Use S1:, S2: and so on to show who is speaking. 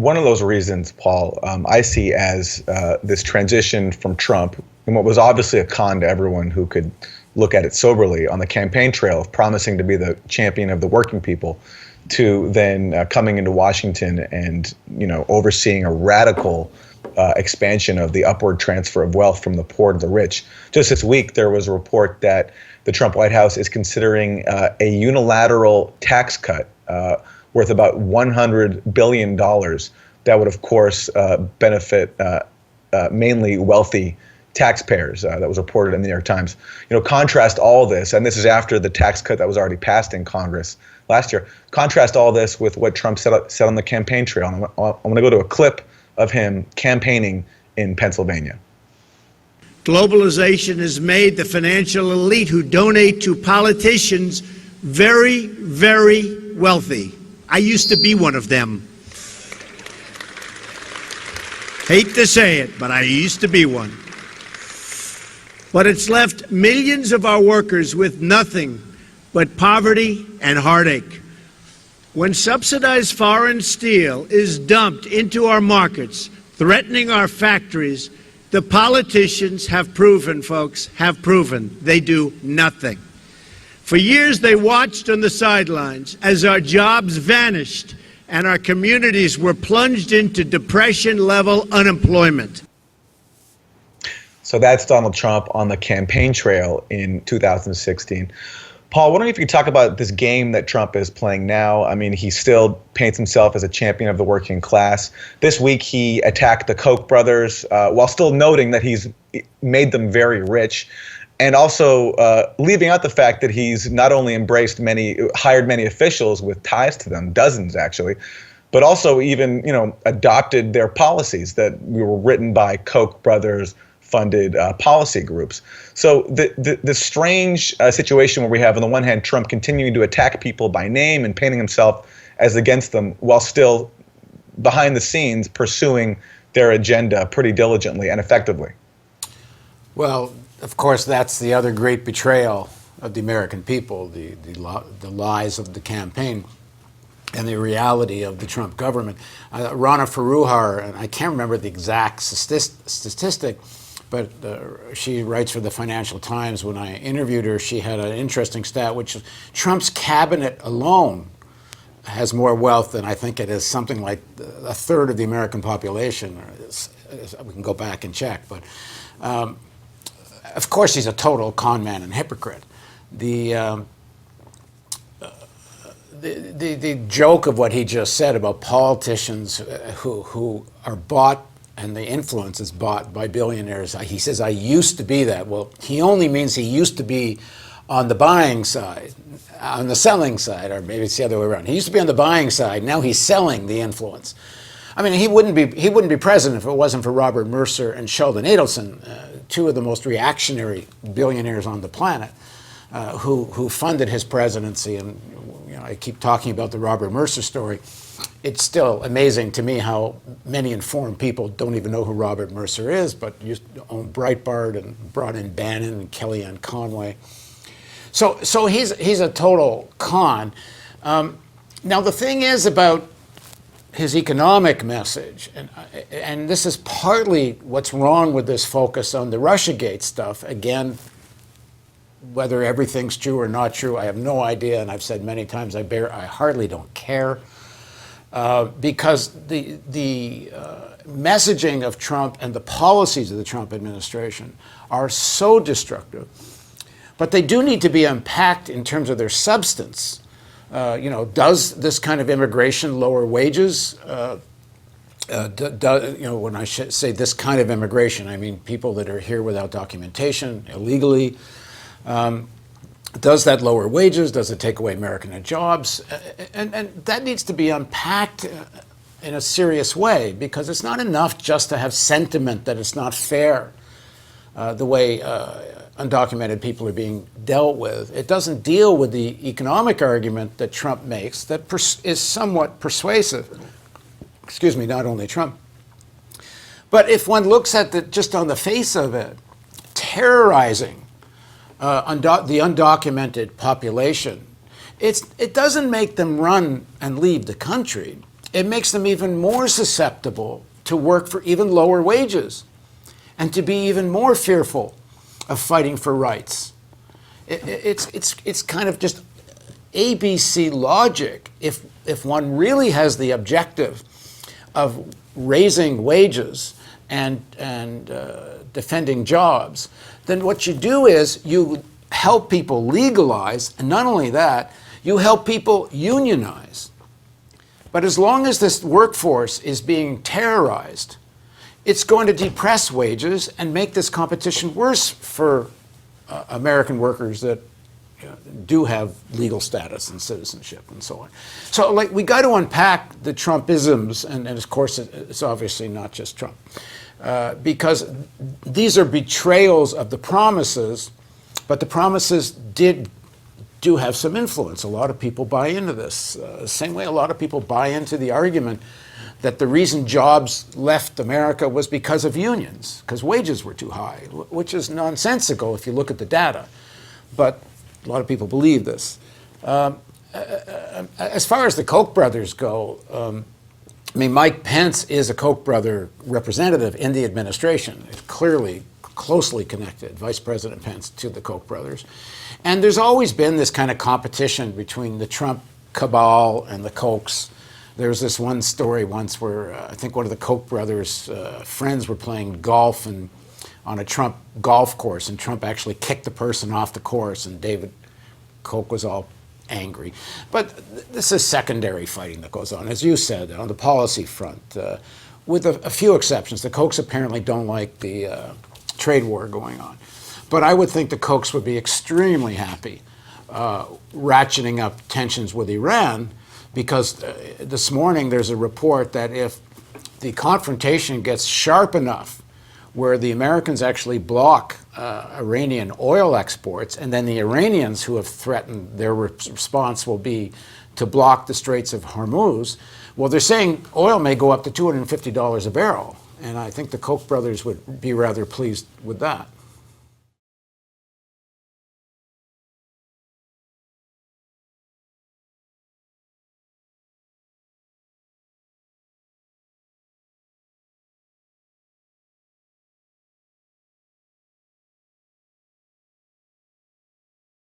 S1: one of those reasons, Paul, I see as this transition from Trump, and what was obviously a con to everyone who could look at it soberly on the campaign trail of promising to be the champion of the working people, to then coming into Washington and overseeing a radical expansion of the upward transfer of wealth from the poor to the rich. Just this week, there was a report that the Trump White House is considering a unilateral tax cut worth about $100 billion that would, of course, benefit mainly wealthy taxpayers. That was reported in the New York Times. Contrast all this, and this is after the tax cut that was already passed in Congress last year. Contrast all this with what Trump said on the campaign trail. And I'm going to go to a clip of him campaigning in Pennsylvania.
S2: Globalization has made the financial elite who donate to politicians very, very wealthy. I used to be one of them. Hate to say it, but I used to be one. But it's left millions of our workers with nothing but poverty and heartache. When subsidized foreign steel is dumped into our markets, threatening our factories, the politicians have proven, folks, they do nothing. For years, they watched on the sidelines as our jobs vanished and our communities were plunged into depression-level unemployment.
S1: So that's Donald Trump on the campaign trail in 2016. Paul, wondering if you could talk about this game that Trump is playing now. I mean, he still paints himself as a champion of the working class. This week, he attacked the Koch brothers while still noting that he's made them very rich, and also leaving out the fact that he's not only hired many officials with ties to them, dozens actually, but also even adopted their policies that were written by Koch brothers funded policy groups. So the strange situation where we have, on the one hand, Trump continuing to attack people by name and painting himself as against them, while still behind the scenes pursuing their agenda pretty diligently and effectively.
S3: Well, of course, that's the other great betrayal of the American people, the lies of the campaign and the reality of the Trump government. Rana Foroohar, and I can't remember the exact statistic, but she writes for the Financial Times. When I interviewed her, she had an interesting stat, which is Trump's cabinet alone has more wealth than, I think it is something like a third of the American population. We can go back and check. But of course, he's a total con man and hypocrite. The joke of what he just said about politicians who are bought, and the influence is bought by billionaires. He says, I used to be that. Well, he only means he used to be on the buying side, on the selling side, or maybe it's the other way around. He used to be on the buying side. Now he's selling the influence. I mean, he wouldn't be president if it wasn't for Robert Mercer and Sheldon Adelson, two of the most reactionary billionaires on the planet, who funded his presidency. And I keep talking about the Robert Mercer story. It's still amazing to me how many informed people don't even know who Robert Mercer is, but used to own Breitbart and brought in Bannon and Kellyanne Conway. So he's a total con. Now the thing is about his economic message, and this is partly what's wrong with this focus on the Russiagate stuff. Again, whether everything's true or not true, I have no idea, and I've said many times I hardly don't care. Because the messaging of Trump and the policies of the Trump administration are so destructive, but they do need to be unpacked in terms of their substance. Does this kind of immigration lower wages? When I say this kind of immigration, I mean people that are here without documentation, illegally. Does that lower wages? Does it take away American jobs? And that needs to be unpacked in a serious way, because it's not enough just to have sentiment that it's not fair the way undocumented people are being dealt with. It doesn't deal with the economic argument that Trump makes that is somewhat persuasive. Excuse me, not only Trump. But if one looks at just on the face of it, terrorizing the undocumented population, it doesn't make them run and leave the country. it makes them even more susceptible to work for even lower wages and to be even more fearful of fighting for rights. It's kind of just ABC logic. If one really has the objective of raising wages and defending jobs, then what you do is you help people legalize, and not only that, you help people unionize. But as long as this workforce is being terrorized, it's going to depress wages and make this competition worse for American workers that do have legal status and citizenship and so on. So, like, we got to unpack the Trumpisms, and of course, it's obviously not just Trump, because these are betrayals of the promises, but the promises do have some influence. A lot of people buy into this. Same way a lot of people buy into the argument that the reason jobs left America was because of unions, because wages were too high, which is nonsensical if you look at the data. But a lot of people believe this. As far as the Koch brothers go, I mean, Mike Pence is a Koch brother representative in the administration. It's clearly closely connected, Vice President Pence, to the Koch brothers. And there's always been this kind of competition between the Trump cabal and the Kochs. There was this one story once where I think one of the Koch brothers' friends were playing golf on a Trump golf course, and Trump actually kicked the person off the course, and David Koch was all angry. But this is secondary fighting that goes on, as you said, on the policy front, with a few exceptions. The Kochs apparently don't like the trade war going on. But I would think the Kochs would be extremely happy ratcheting up tensions with Iran, because this morning there's a report that if the confrontation gets sharp enough where the Americans actually block Iranian oil exports, and then the Iranians who have threatened their response will be to block the Straits of Hormuz, well, they're saying oil may go up to $250 a barrel. And I think the Koch brothers would be rather pleased with that.